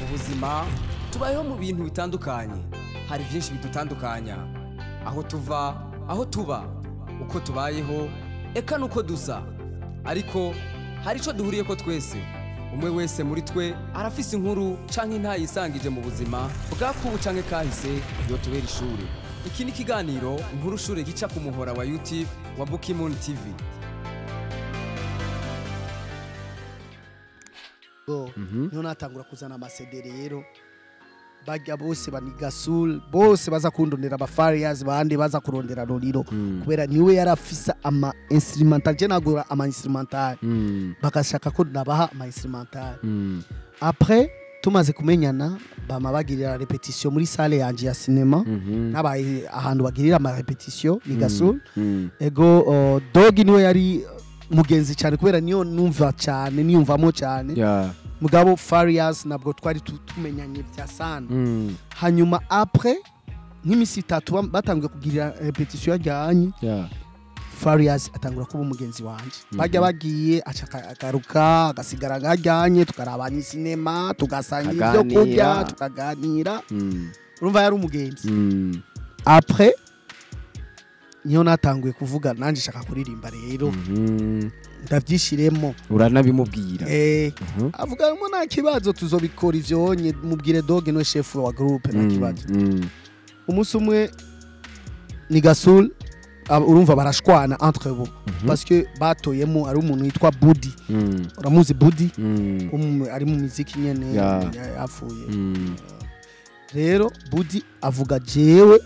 ubuzima tubayeho mu bintu bitandukanye, hari byinshi bidutandukanya, aho tuva, aho tuba, uko tubayeho, eka nuko dusa, ariko hari ico duhuriye ko twese. Umwe wese muri twe arafise inkuru canke intayisangije mu buzima bwakubu canke kahise yotubera ishuri. Iki ni kiganiro inkuru-shure gica ku muhora wa YouTube wa Bukimuni TV. Niho natangura kuzana amasedere rero bajya bose baniga soul bose baza kundondera abafarias bandi baza kurondera Lolilo kubera niwe yarafisa ama instrumental je nagura ama instrumental bakashaka ko nabaha ama instrumental après tumaze kumenyana bama bagirira repetition muri salle yanje ya cinema nabaye ahantu bagirira ama repetition niga soul ego dog niwe yari mugenzi cyane kubera niyo numva cyane niyumvamo cyane mugabo Farias nabwo twari tumenyanye bya sana hanyuma après nk'imisi 3 batangiye kugira repetition yajyanye Farias atangura kuba umugenzi wanje bajya bagiye agaruka agasigara gajyanye tukarabana cinema tugasangira ibyo kurya tukaganira urumva yari umugenzi après niyo natanguye kuvuga nanje shaka kuririmba rero ndavyishiremo uranabimubwira avuga ngo nta kibazo tuzobikora ivyonye mubwire dog no chef wa groupe nta kibazo umunsi umwe ni gasul urumva barashwana entre bo parce que batoyemo ari umuntu yitwa Budi uramuzi Budi ari mu muziki nyene yafuye rero Budi avuga jewe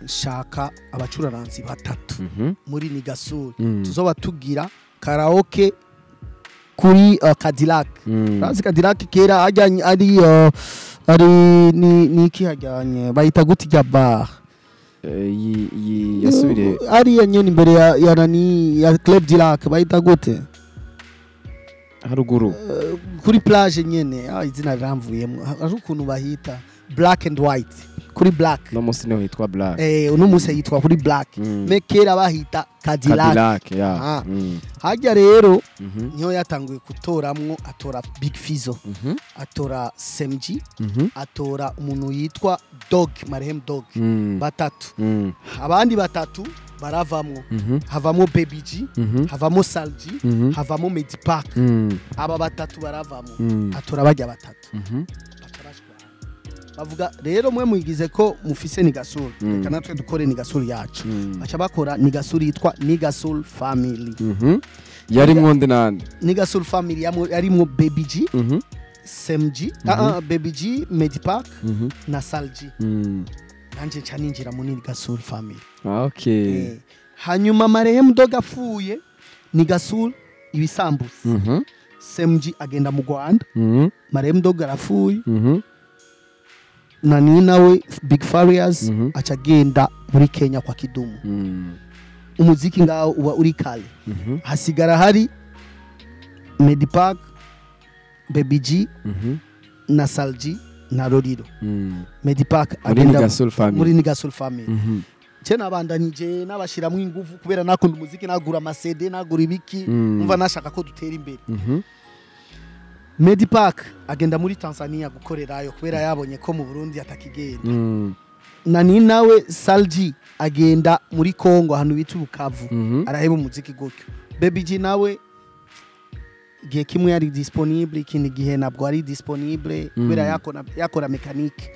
shaka abacuraranzi batatu muri Nigasuri tuzoba tugira karaoke kuri Cadillac razi Cadillac kera ajyanye ari ni kihajyanye bayita gutya bar yasubire ari yanyene imbere ya nani ya Club Dillac bayita gute haruguru kuri plage nyene izina riramvuyemo ari ukuntu bahita black and white kuri black no musi niho hitwa black uno musi yitwa kuri black mekera bahita Cadillac hajya rero niho yatanguye kutoramwo atora Big Fizzo atora SMG atora umuntu yitwa Dog Marhem Dog batatu abandi batatu baravamwo havamo Baby G havamo Salji havamo Medipack aba batatu baravamwo atora bajya batatu bavuga rero mwe muyigize ko mufise Nigasuri reka natwe dukore Nigasuri yacu bacha bakora Nigasuri yitwa Nigasuri Family yari mwonde nande Nigasuri Family yarimwo Baby G SMG Baby G Medipack na Salji nanje caninjira muri Nigasuri Family okay hanyuma Marehemu Dog afuye Nigasuri ibisambusa SMG agenda mu Rwanda Marehemu Dog arafuye nani nawe Big Farias acagenda muri Kenya kwa Kidumu umuziki ngaho uba uri kale hasigara hari Medipack Baby G na Salji na Lolilo Medipack agenda muri Nigasuri Family je nabandanije nabashiramwe ingufu kubera nakunda umuziki nagura amasede nagura ibiki umva nashaka ko dutera imbere Medipack agenda muri Tanzania gukorerayo kubera yabonye ko mu Burundi atakigenda nani nawe Salji agenda muri Kongo hanu bitu Bukavu araheba umuziki gutyo Baby G nawe gihe kimwe yari disponible ikindi gihe nabwo ari disponible kubera yakora mechanique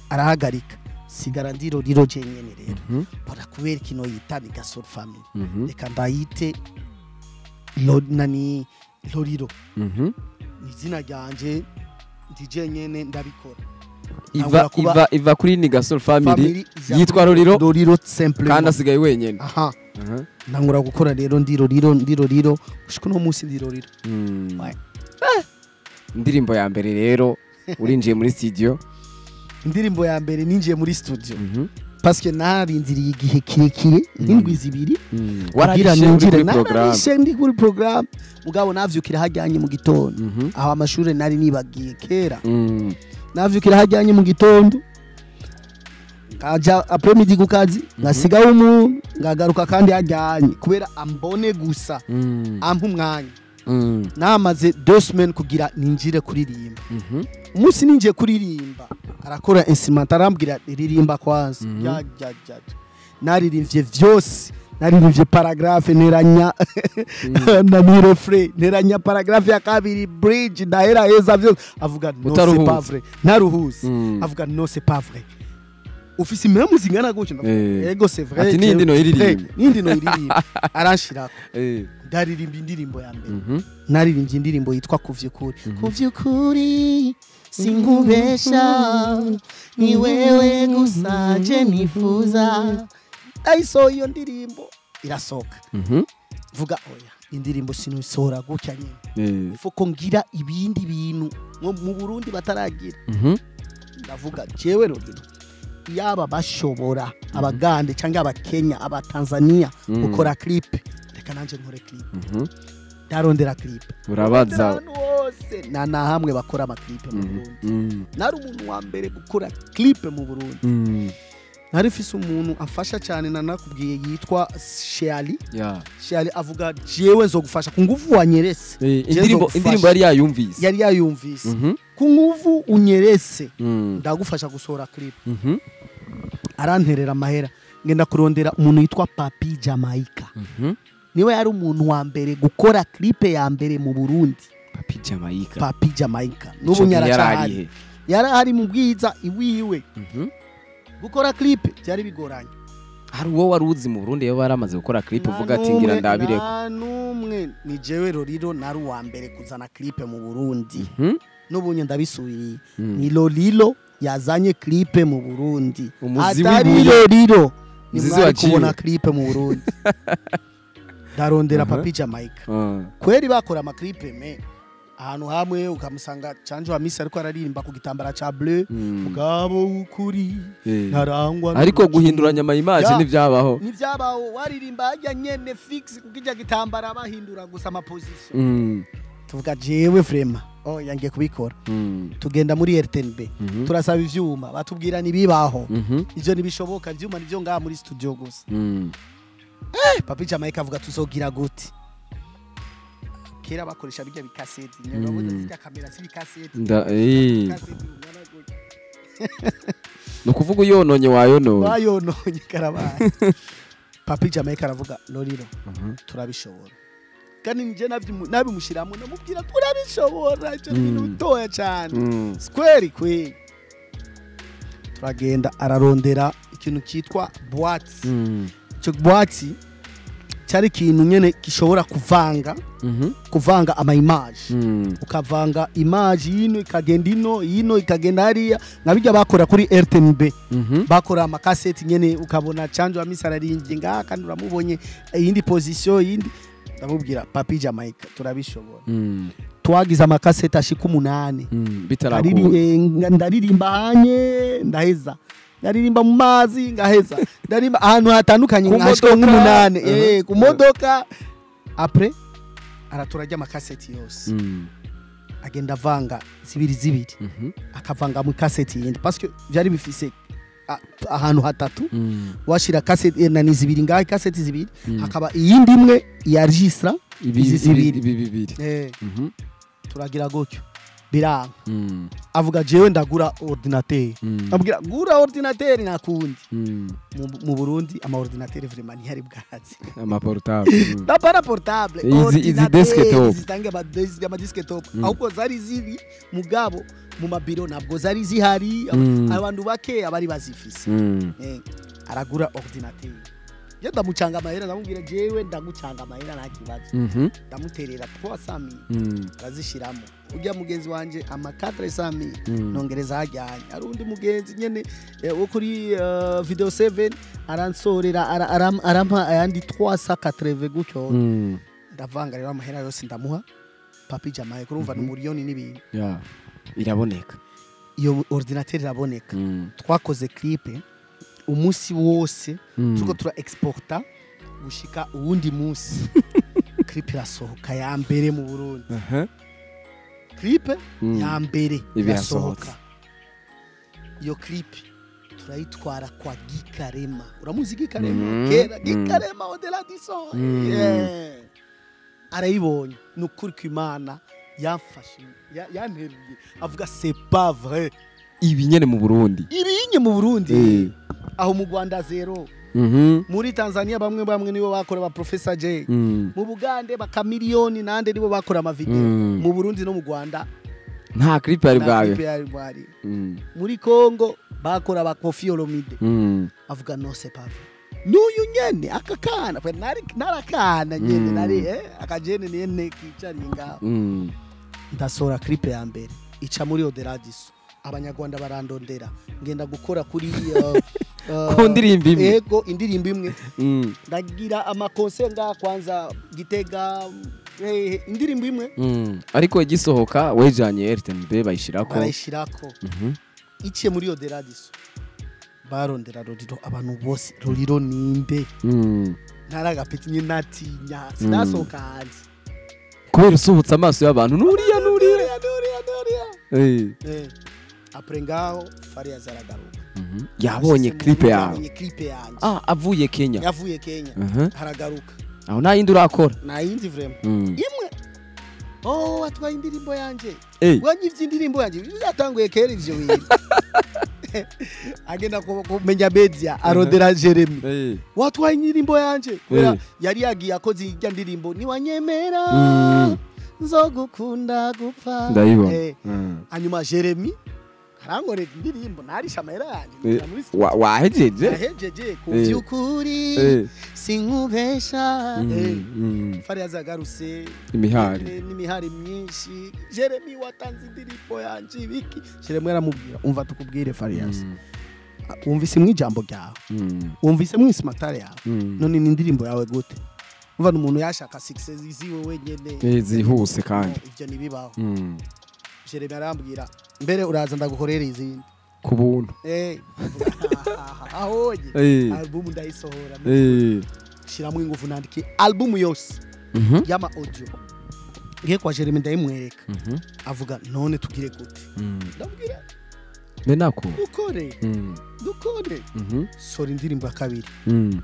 arahagarika sigara ndiro riro jenyene rero para kubera kino yita Nigasuri Family reka ndayite nani Lolilo izina ryanje ndije nyene ndabikora iva kuri Nigasuri Family yitwa Lolilo simple kandi asigaye wenyene nangura gukora rero ndiroriro ushiko no munsi ndiroriro indirimbo ya mbere rero urinjiye muri studio indirimbo ya mbere ninjiye muri studio parce que narindiriye igihe kirekire nk'indwi zibiri waragishe ndi kuri program mugabo navyukira hajyanye mu gitondo aho amashure nari nibagiye kera navyukira hajyanye mu gitondo aja apremidi kukazi ngasigaho umuntu ngagaruka kandi hajyanye kubera ambone gusa ampa umwanya namaze 2 semaines kugira ninjire kuririmba umunsi ninjiye kuririmba arakora instrument arambwira ririmba kwanza naririmbye vyose naririmbye paragraphe neranya na refrain neranya paragraphe ya kabiri bridge ndahera heza vyose avuga no c'est pas vrai naruhuze avuga no c'est pas vrai ofisi memu zingana gutyo ego c'est vrai ati nindi no iririmba aranshirako ndaririmba indirimbo ya mbere naririmbye indirimbo yitwa kuvyukuri sinkubesha ni wewe gusa je nifuza aiso iyo ndirimbo irasoka vuga oya indirimbo sinusohora gutya nyine foko ngira ibindi bintu mu Burundi bataragira ndavuga jewe Lolilo yaba bashobora abagande cyangwa abakenya abatanzania gukora clip reka nanje nkore clip darondera clip urabaza wose na hamwe bakora ama clip mu Burundi nari umuntu wa mbere gukora clip mu Burundi narifise umuntu afasha cyane nanakubwiye yitwa Channy Channy avuga jewe nzogufasha ku nguvu wanyerese indirimbo yari yayumvise ku nguvu unyerese ndagufasha gusohora clip aranterera amahera ngenda kurondera umuntu yitwa Papi Jamaica niwe yari umuntu wa mbere gukora clip ya mbere mu Burundi Papi Jamaica n'ubu nyaracari yarahari mu bwiza iwiwe gukora clip byari bigoranye hari uwo waruzi mu Burundi yo baramaze gukora clip uvuga ati ngira ndabireko numwe ni jewe Lolilo nari wa mbere kuzana clip mu Burundi n'ubunye ndabisubiriye ni Lolilo yazanye clip mu Burundi atari Lolilo nimwari kubona clip mu Burundi darondera Papi Jamaica kweri bakora ama clip ahantu hamwe ukamusanga Chanjo wa Miss ariko araririmba ku gitambara ca bleu mugabo ukuri narangwa ariko guhinduranya ama image nivyabaho waririmba ajya nyene fix kukijya gitambara bahindura gusa ama position tuvuga jewe vrema yangiye kubikora tugenda muri RTNB turasaba ivyuma batubwira nibibaho ivyo nibishoboka ivyuma nivyo ngaha muri studio gusa Papi Jamaica avuga tuzogira gute kera bakoresha bijya bikaseti nyababuze zika kamera si bikaseti no kuvuga uyononye wayononye karabaye Papi Jamaica aravuga Lolilo turabishobora kandi nje nabimushiramo namubwira turabishobora cyo bintu bitoya cyane square kwe turagenda ararondera ikintu cyitwa boîte cyo boîte cyari ikintu nyene gishobora kuvanga ama image ukavanga image yino ikagenda ino ikagenda hariya nkabijya bakora kuri RTNB bakora ama cassette nyene ukabona Chanjo wa Miss ararinje ngaha kandi uramubonye iyindi position yindi ndamubwira Papi Jamaica turabishobora twagize ama cassette ashika 8 bitarakuye ndaririmba hanye ndaheza ndaririmba mu mazi ngaheza ndaririmba ahantu hatandukanye nkashika 8 ku modoka après araturajya ama cassette yose agenda vanga zibiri akavanga mu cassette yindi parce que byari bifise ahantu hatatu washira cassette na nizibiri ngaho cassette zibiri hakaba iyindi imwe ya registra izibiri turagira gutyo biranga avuga jewe ndagura ordinateur abwira gura ordinateur nakundi mu Burundi ama ordinateur vraiment ntihari bwazi ama portable para portable izi desktop zitange ama desktop ahubwo zari ziri mugabo mu mabiro nabwo zari zihari abantu bake abari bazifise aragura ordinateur yenda mucanga amahera ndamubwira jewe ndagucanga amahera ntakibazo ndamuterera 300,000 azishiramo ujya mugenzi wanje ama 400,000 nongereza hajyanye arundi mugenzi nyene wo kuri video 7 aransorera arampa ayandi 380 gutyo ndavanga rero amahera yose ndamuha Papi Jamaica kurumva n'umuriyoni n'ibintu iraboneka iyo ordinateur iraboneka twakoze clip umusi wose tuko tura exporta gushika uwundi musi clip irasohoka ya mbere mu Burundi clip ya mbere irasohoka iyo clip turayitwara kwa Gikarema uramuzi Gikarema kera Gikarema odela diso arayibonye nukuri kw'Imana yamfashe yanteruye avuga c'est pas vrai ibi nyene mu Burundi ibinye mu Burundi aho mu Rwanda zero muri Tanzania bamwe nibo bakora ba Professor J mu Bugande bakamiliyoni nande nibo bakora ama video mu Burundi no mu Rwanda nta clip yari bwawe muri Congo bakora ba Kofi Olomide avuga no c'est pas vrai n'uyu nyene akakana kwe narakana nyene nari akajene nyene kicari ngaho ndasora clip ya mbere ica muri Oderadiso abanyarwanda barandondera ngenda gukora kuri ku ndirimbo imwe yego indirimbo imwe ndagira amakonse nga kwanza Gitega indirimbo imwe ariko igisohoka wejanye RTNB bayishirako icie muri Oderadiso barondera Lolilo abantu bose Lolilo nimbe ntaragapeti nyinatinya sinasohoka hanze kubera usuhutse amaso y'abantu nuriya apre ngaho Faria zaragaruka yabonye clip yawe avuye Kenya haragaruka aho nta yindi urakora nta yindi vraiment imwe atwaye indirimbo yanje wanyivye indirimbo yanje yatanguye kera ivyo wiri agenda kumenya media arodera Jeremy watwaye indirimbo yanje kubera yari yagiye akoze irya ndirimbo ni wanyemera nzogukunda gupfa ndayibona hanyuma Jeremy arangore indirimbo narisha amahera yanje wahejeje kuvyukuri sinkubesha Faria zagaruse n'imihari myinshi Jeremy watanze indirimbo yanje biki Jeremy aramubwira umva tukubwire Faria umvise mwijambo ryawe umvise mwisimatare yawe none ni indirimbo yawe gute umva n'umuntu yashaka success ziwe wenyene zihuse kandi ivyo nibibaho Jeremy arambwira mbere uraza ndagukorera izindi ku buntu ahoye album ndayisohora shiramo ingufu nandike album yose yama audio ngiye kwa Jeremy ndayimwereka avuga none tugire gute ndabwira menako dukore sori indirimbo ya kabiri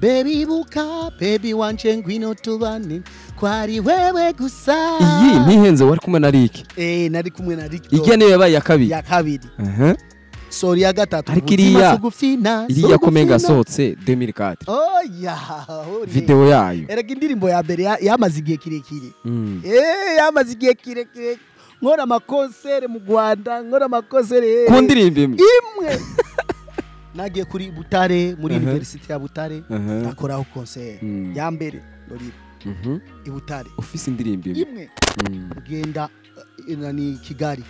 baby buka baby wanje ngwino tubane kwari wewe gusa iyi ntihenze wari kumwe na Rick nari kumwe na Rick igene yabaye ya kabiri sori ya gatatu iriya komenga asohotse 2004 video yayo erega indirimbo ya mbere yamaze igihe kirekire yamaze igihe kirekire nkora amakonsere mu Rwanda nkora amakonsere ku ndirimbo imwe nagiye kuri Butare muri University ya Butare nakoraho concert ya mbere Lolilo ibutare office indirimbo imwe genda nani Kigali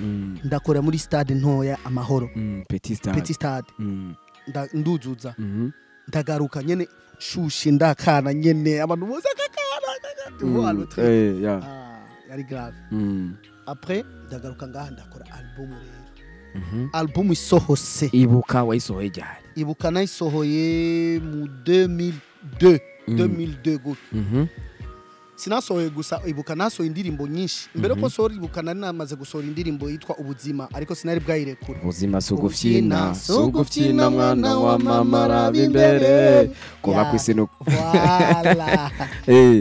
ndakora muri stade ntoya Amahoro Petit stade nduzuza ndagaruka nyene shushe ndakana nyene abantu bose akakana yari grave après ndagaruka ngaha ndakora album rero album isohose ibuka wayisohoye ryari ibuka nayisohoye mu 2002 gute sinasohoye gusa ibuka nasohoye indirimbo nyinshi mbere ko sohora ibuka nari namaze gusohora indirimbo yitwa ubuzima ariko sinari bwayirekura ubuzima sugufyina mwana wa mama rabi imbere kuba kwisinuka voilà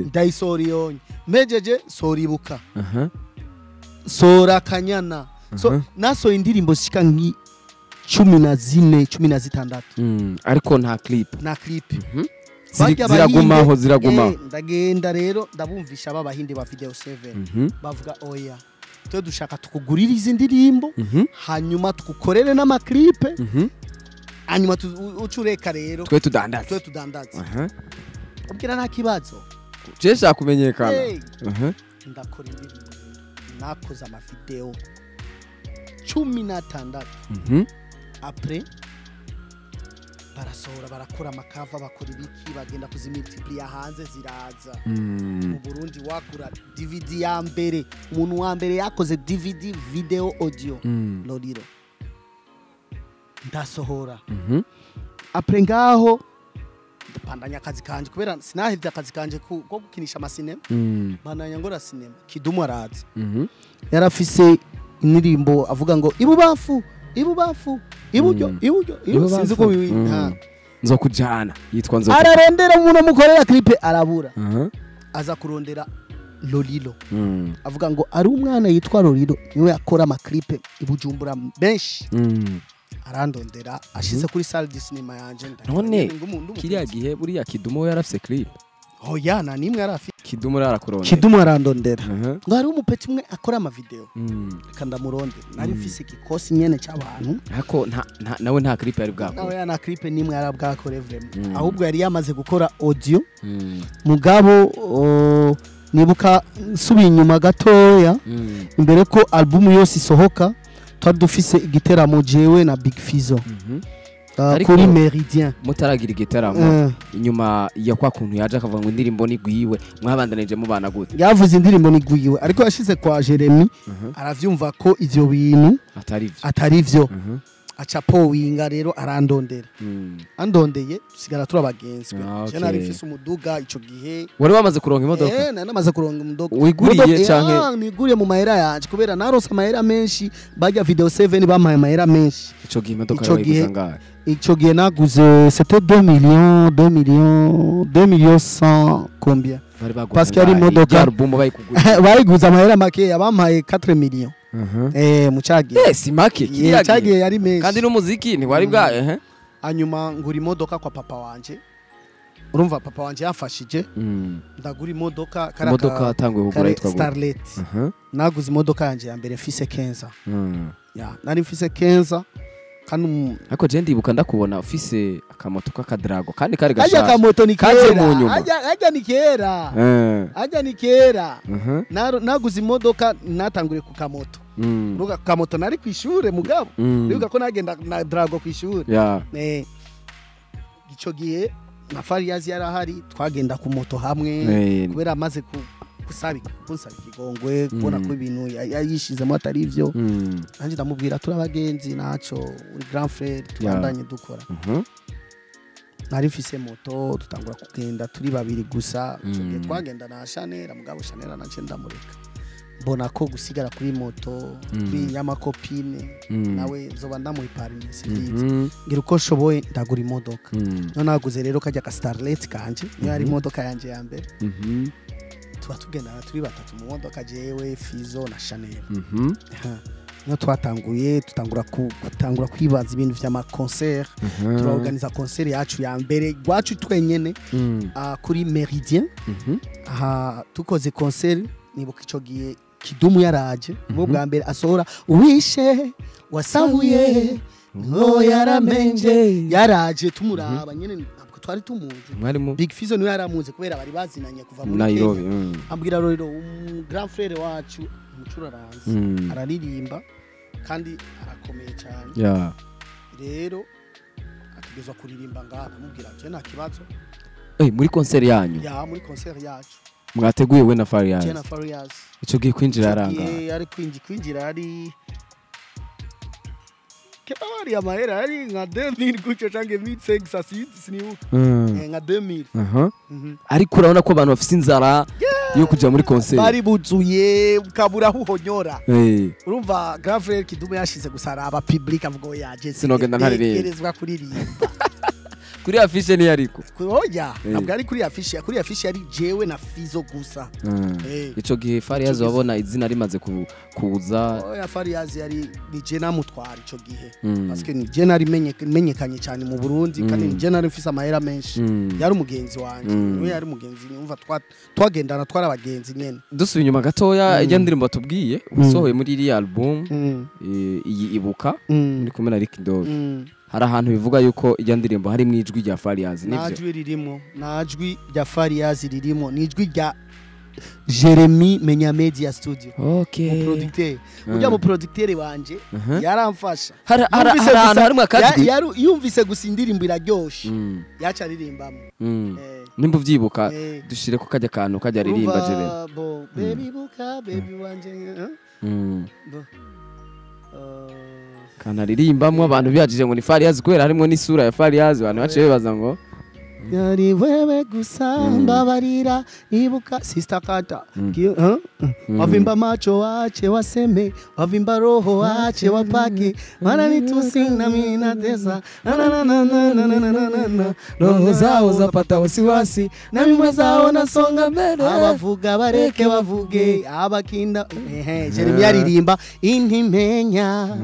ndayisohora yonye mejeje sohora ibuka sora kanyana nasohoye indirimbo zishika nki 14-16 ariko nta clip ziragumaho ndagenda rero ndabumvisha babahinde ba video 7 bavuga oya twe dushaka tukugurira izi ndirimbo hanyuma tukukorere n'ama clip hanyuma ucureka rero twe tudandaza ubwira nta kibazo jesha kumenyekana ndakora indirimbo nakoze ama video 16 après barasohora barakora amakava bakora ibiki bagenda kuzimultiplia hanze ziraza mu Burundi wakura DVD ya mbere umuntu wa mbere yakoze DVD video audio Lolilo ndasohora après ngaho ndapandanya akazi kanje kubera sinahevye akazi kanje ko gukinisha amasinema bandanya ngora sinema Kidumu arazi yarafise indirimbo avuga ngo ibubafu iburyo sinzi ko biwita nzokujana yitwa ararondera umuntu mukorera clip arabura aza kurondera Lolilo avuga ngo ari umwana yitwa Lolilo niwe yakora amaklipe ibujumbura benshi arandondera ashize kuri salle de cinéma yanje none kiriya gihe buriya Kidumo yarafise clip oya na nimwe arafi Kidumo arakurondera Kidumo arandondera ngo ari umupeti umwe akora ama video reka ndamurondera nari mfise igikosi nyene cy'abantu ariko nawe nta clip yari bwako nawe nta clip nimwe yarabwakore vraiment ahubwo yari yamaze gukora audio mugabo nibuka subi inyuma gatoya imbere ko album yose isohoka twari dufise igiteramo jewe na Big Fizo kuri Meridien mutaragira igiteramo inyuma ya kwa kuntu yaje akavuga ngo indirimbo ni gwiwe mwabandanije mubana gute yavuze indirimbo ni gwiwe ariko yashize kwa Jeremy aravyumva ko ivyo bintu atari vyo aca powinga rero arandondera andondeye sigara turabagenzi je nari mfise umuduga ico gihe wari wamaze kuronka imodoka namaze kuronka umuduga wiguriye canke niguriye mu mahera yanje kubera naronse amahera menshi bajya video 7 bampaye amahera menshi ico gihe imodoka yayiguza ico gihe naguze c'était 2 millions 100 combien parce que ari imodoka bayiguza amahera make bampaye 4 millions mucagiye si make mucagiye yari menshi kandi n'umuziki ntiwari bwa anyuma ngura imodoka kwa papa wanje urumva papa wanje yafashije ndagura imodoka atangwe kugura yitwa Starlet naguze imodoka yanje ya mbere mfise 15 nari mfise 15 kandi ariko je ndibuka ndakubona ufise akamoto k'akadrago kandi kari gashaka akamoto ni kera ajya ni kera naguze imodoka natangure ku kamoto ruga kamoto nari kwishure mugabo bivuga ko nagenda na drago kwishure ico gihe na Fariyazi yarahari twagenda ku moto hamwe kubera amaze kusabika igongwe kubona ko ibintu yayishizemo atari ivyo nanje ndamubwira turabagenzi naco uri grand frère tubandanye dukora nari mfise moto tutangura kugenda turi babiri gusa twagenda na Chanel mugabo Chanel nace ndamureka mbona ko gusigara kuri moto kuri yamakopine nawe zoba ndamuhiparine sivyiza ngira uko shoboye ndagura imodoka no naguze rero kajya ka Starlet kanje yari imodoka yanje ya mbere tugendana turi batatu mu modoka jewe Fizo na Chanel no tutangura kwibaza ibintu vy'ama concert turaorganiza concert yacu ya mbere gwacu twenyene kuri Meridien tukoze concert nibuka ico gihe Kidumu yaraje mu bwa mbere asohora uwishe wasahuye ngo yaramenje yaraje tumuraba nyene twari tumuzi Big Fizo niwe yaramuze kubera bari bazinanye kuva muri Nairobi ambwira Lolilo grand frère wacu umucuraranzi araririmba kandi arakomeye cyane rero atigezwa kuririmba ngaha namubwira je nta kibazo muri concert yanyu muri concert yacu mwateguye we na Fariyazi je na Fariyazi ico gihe kwinjira aranga ari kwinjira ari Kebari ya mahera ari nka 2000 gucyo canke 1500 sinibuka nka 2000 ariko urabona ko abantu bafite inzara yo kuja muri concert bari buzuye ukabura huhonyora urumva grand frère Kidumu yashize gusara aba public avuga yaje sinogenda ntaririmba kuririmba kuri afishe ni ariko oya ntabwo ari kuri afishe yari jewe na Fizo gusa ico gihe Fariyazi wabona izina rimaze kuza oya Fariyazi yari ni je namutwara ico gihe parce que ni je nari menyekanye cyane mu Burundi kandi ni je nari mfise amahera menshi yari umugenzi wanje we yari umugenzi numva twagendana twara abagenzi nyene dusubiye inyuma gatoya ijya ndirimbo tubwiye usohoye muri iri album iyi ibuka muri kumwe na Rick Dog hari ahantu bivuga yuko ijya ndirimbo hari mwijwi rya Fariyazi nivyo najwi ririmo najwi rya Fariyazi ririmo nijwi rya Jeremy Menya Media Studio producteur ujya mu producteur wanje yaramfasha harimo akajwi yumvise gusa indirimbo iraryoshe yaca ririmbamo nimba uvyibuka dushire ko kajya kantu kajya ririmba Jeremy baby buka baby wanje kana ririmbamwe abantu byajije ngo ni Fariyazi kwera harimo n'isura ya Fariyazi abantu baciye bibaza ngo yari wewe gusa mbabarira ibuka sister kata wavimba macho wache waseme wavimba roho wache wapake wananitusi na mimi natesa roho zao zapata wasiwasi na mimwe zao nasonga mbele abavuga bareke bavuge abakinda Jeremia aririmba intimenya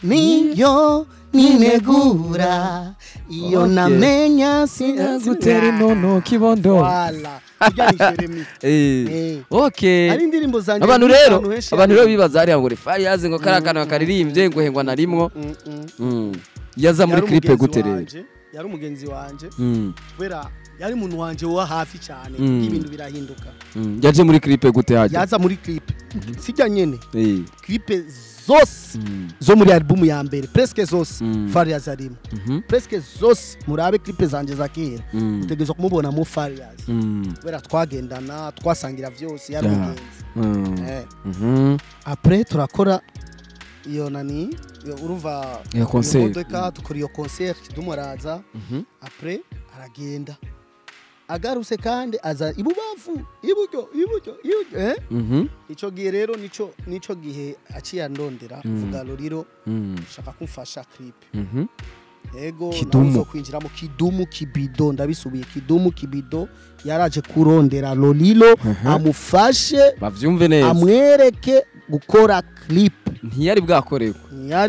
niyo ninegura iyo namenya sinagutera nono kibondo wala kijani Jeremia okay ari indirimbo zanje abantu rero bibaza ari ngo Fariyazi ngo karakana karirimbye ngo hengwa narimwo yaza muri clip gute rero yari umugenzi wanje kubera yari umuntu wanje wa hafi cyane ibintu birahinduka yaje muri clip gute haje yaza muri clip sijya nyene clip zose zo muri album ya mbere presque zose Fariyazi arimo presque zose murabe clip zanje za kera utegezo kumubona mu Fariyazi kubera twagendana twasangira vyose yari umugenzi après turakora iyo nani urumva iyo concert tukora iyo concert dumuraza après aragenda agaruse kandi aza ibubafu iburyo ico gihe rero nico gihe aciye ndondera vuga Lolilo shaka kumfasha clip yego nazo kwinjira mu kidumu kibido ndabisubiye kidumu kibido yaraje kurondera Lolilo amufashe bavyumve neza amwereke gukora clip ntiyari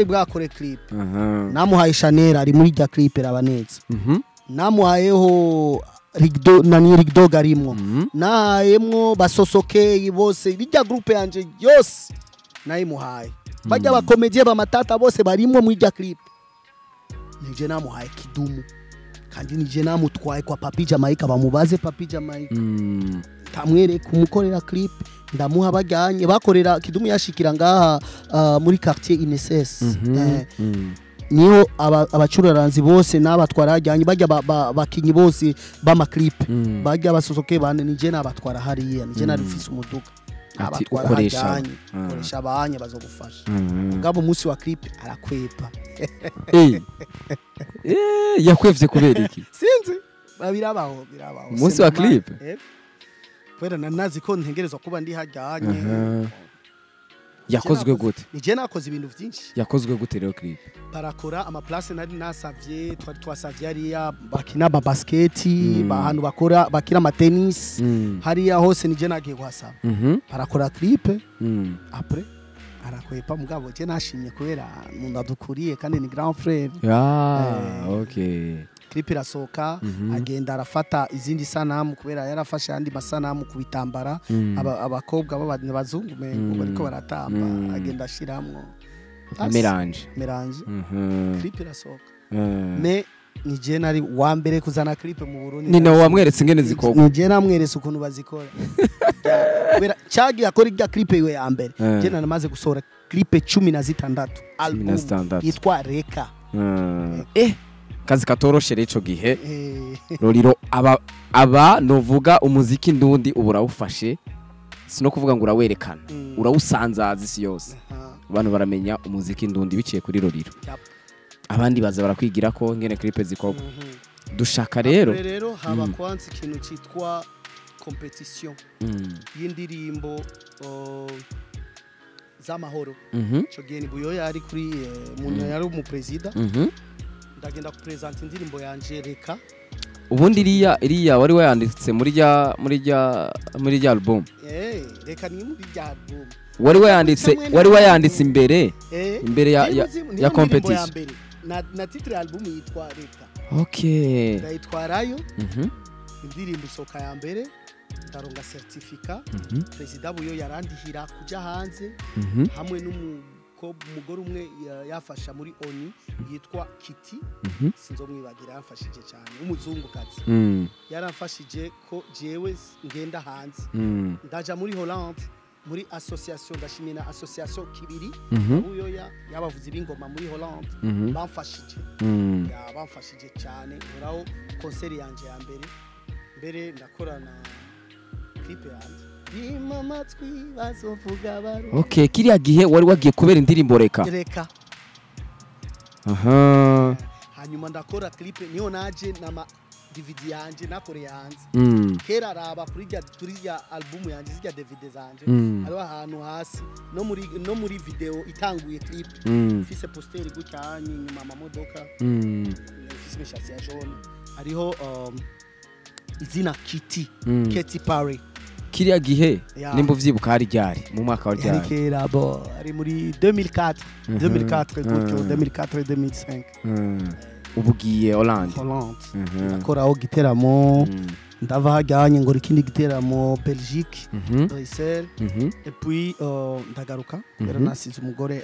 bwakore clip namuhaye Chanel ari muri ya clip rabaneza namuhayeho Rigdo garimwo nayemwo basosokeye bose bijya groupe yanje yose nayimuhaye bajya bakomedie bamatata bose barimwo muri ya clip nije namuhaye kidumu kandi nije namutwaye kwa Papi Jamaica bamubaze Papi Jamaica tamwereka umukorera clip ndamuha bajyanye bakorera kidumu yashikira ngaha muri quartier Ineses niho abacuraranzi bose n'abatwara hajyanye bajya bakinyi bose bama clip bajya basosoke bane nije nabatwara hariya nije narufise umuduga abatwara hajyanye koresha abanye bazogufasha ngabo munsi wa clip arakwepa yakwevye kubera iki sinzi birabaho munsi wa clip kwera nanazi ko ntegerezwa kuba ndi hajyanye yakozwe gute nije nakoze ibintu byinshi yakozwe gute rero clip barakora ama place nari nasavye twasavye hariya bakina ba basket bahantu bakina ama tennis hariya hose nije nagiye kuhasaba barakora clip après arakwepa mugabo je nashimye kubera ndadukuriye kandi ni grand frère okay clip irasoka agenda arafata izindi sanamu kubera yarafasha andi masanamu kubitambara abakobwa b'abazungu mengo bariko baratamba agenda ashiramwo melange clip irasoka me nije nari wa mbere kuzana clip mu Burundi ni nawe wamweretse ingene zikogwa nije namweretse ukuntu bazikora kubera cyagi akora irya clip iwe ya mbere je namaze gusohora clip 16 album yitwa Reka kazi katoroshe ico gihe Lolilo aba novuga umuziki ndundi uburawufashe sino kuvuga ngo urawerekana urawusanzaza isi yose abantu baramenya umuziki ndundi biciye kuri Lolilo abandi baza barakwigira ko ngene clip zikogwa dushaka rero haba kwanza ikintu citwa competition y'indirimbo z'amahoro ico gihe ni buyo yari kuri muntu yari umupresident ndagenda kupresenta indirimbo yanje Reka ubundi iriya wari wayanditse muri ya album Reka ni muri ya album wari wayanditse imbere ya competition na titre album yitwa Reka okay ndayitwarayo indirimbo soka ya mbere ndaronga certificat president buyo yarandihira kuja hanze hamwe umugore umwe yafasha muri ONU yitwa Kitty sinzomwibagira yafashije cyane umuzungukazi yaramfashije ko jewe ngenda hanze ndaja muri Hollande muri association ndashimina association kibiri uyo yabavuze bingoma muri Hollande bamfashije cyane uraho concert yanje ya mbere ndakorana clip yanje bimamatwi bazovuga baro okay kiriya gihe wari wagiye kubera indirimbo Reka hanyuma ndakora clip niyo naje DVD yanje nakore yanze kera araba kuri rya album yanje zirya DVD zanje ari ahantu hasi no muri video itanguye clip fise poster gucyanye nyuma amamodoka fise mishasi ya jaune ariho izina Katy Perry kiriya gihe nimba uvyibuka hari ryari mu mwaka wa ryari kera bo ari muri 2004 gutyo 2005 ubugiye Hollande nakoraho giteramo ndava hajyanye ngo ikindi giteramo Belgique Bruxelles et puis ndagaruka rero nasize umugore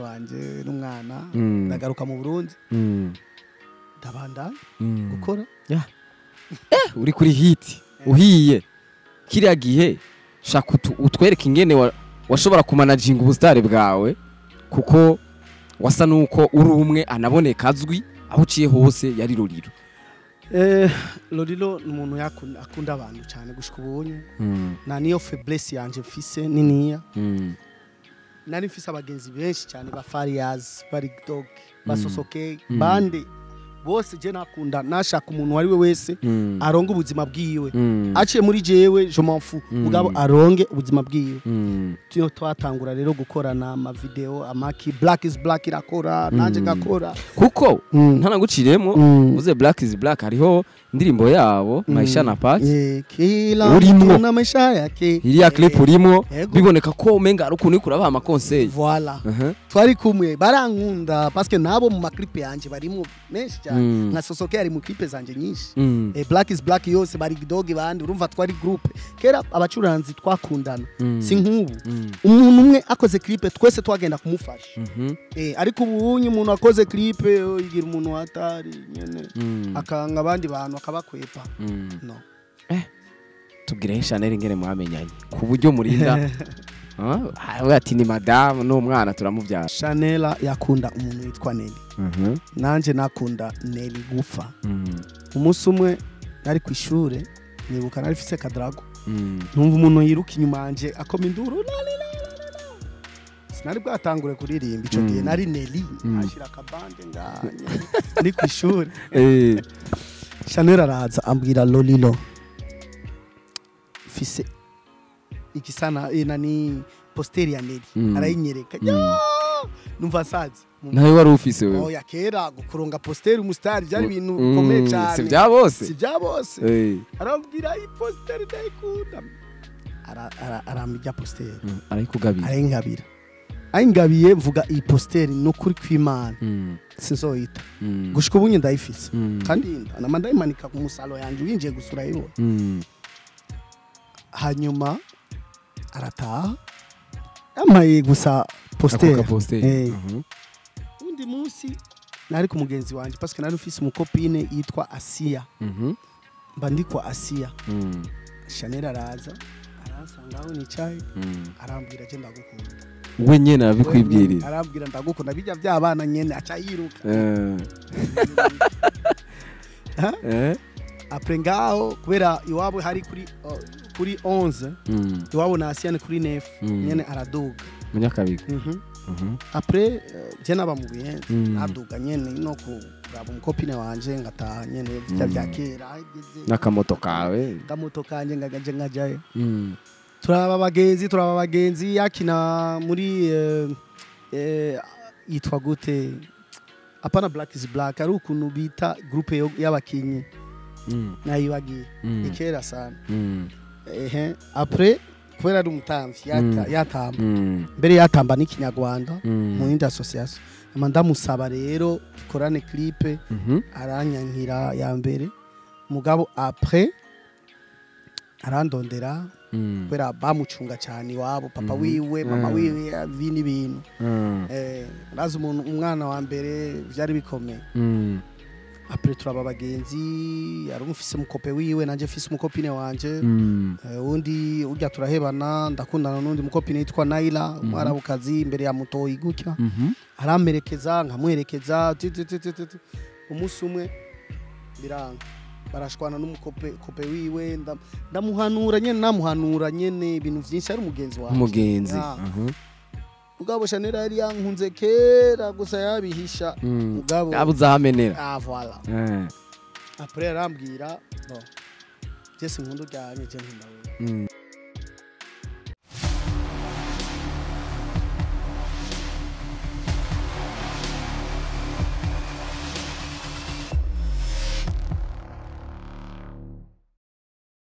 wanje n'umwana ndagaruka mu Burundi ndabandanya gukora uri kuri hit uhiye kiriya gihe shaka utwereke ingene washobora kumanaginga ubustare bwawe kuko wasa nuko uri umwe anaboneka azwi aho uciye hose yari Lolilo Lolilo ni umuntu akunda abantu cyane gushika ubunye na niyo faiblesse yanje mfise niniya nari mfise abagenzi benshi cyane ba Farias bari dog basosoke bande bose je nakunda nashaka umuntu wari we wese aronga ubuzima bwiwe aciye muri jewe je m'en fous mugabo aronge ubuzima bwiwe tuyo twatangura rero gukorana ama video amaki Black is Black irakora nanje gakora kuko ntanaguciremo uze Black is Black hariho indirimbo yabo Maisha na Part urimo na Maisha yake iriya clip urimo biboneka ko umenga ari ukuntu ikurabaha ama conseil voilà twari kumwe barankunda parce que nabo mu clip yanje barimo menshi nka sosoke ari mu clip zanje nyinshi Black is Black yose bari dog bandi urumva twari group kera abacuranzi twakundana si nk'ubu umuntu umwe akoze clip twese twagenda kumufasha ariko ubunye umuntu akoze clip yigira umuntu hatari nyene akanga abandi bantu akabakwepa no tubwire Chanel ngene mwamenyanye ku buryo murinda ati ni madame n'umwana turamuvyara Chanel yakunda umuntu witwa Nelly nanje nakunda Nelly gufa umunsi umwe nari ku ishure nibuka nari fise kadrago numva umuntu yiruka inyuma yanje akoma induru sinari bwatangure kuririmba ico gihe nari Nelly ashira kabande nganye ni ku ishure Chanel araza ambwira Lolilo fise ikisana nani poster ya Nelly arayinyereka numva sazi nawe wari ufise wewe oya kera gukuronga poster umustar byari ibintu bikomeye cyane si bya bose arambwira iyi poster ndayikunda arambya poster arayikugabira ayingabiye mvuga iyi poster no kuri kw'Imana sinzoyita gushika ubunye ndayifise kandi ndayimanika ku musalo yanje winjiye gusura yiwe hanyuma arataha yamaye gusa poster undi munsi nari ku mugenzi wanje parce que nari ufise umukopine yitwa Asia mba ndiko Asia Chanel araza aransanga aho nicaye arambwira je ndagukunda we nyene arabikwibwirira arambwira ndagukunda bijya by'abana nyene aca yiruka après ngaho kubera iwabo hari kuri 11 iwabo na Asia ni kuri 9 nyene araduga munyakabiga après je naba mu bihenze naduga nyene no kuraba umukopine wanje ngataha nyene bya kera nakamoto kawe kamoto kanje ngajaye turaba abagenzi yakina muri yitwa gute apana Black is Black ari ukuntu bita groupe y'abakinyi nayibagiye ikera sana après kubera ari umutamvi yatamba mbere yatamba n'ikinyarwanda mu yindi association ndamusaba rero dukorane clip aranyankira ya mbere mugabo après arandondera kubera bamucunga cyane iwabo papa wiwe mama wiwe bini bintu razi umuntu umwana wa mbere byari bikomeye après turaba abagenzi yari umufise umukope wiwe nanje mfise umukopine wanje undi urya turahebana ndakundana n'undi mukopine yitwa Naila umwarabukazi imbere ya mutoyi gutya aramerekeza nkamwerekeza umunsi umwe biranga barashwana n'umukope wiwe ndamuhanura nyene ibintu vyinshi ari umugenzi mugabo Chanel yari yankunze kera gusa yabihisha mugabo abuzamenera voilà après arambwira bon Jesse nkunda ujyanye je nkunda wewe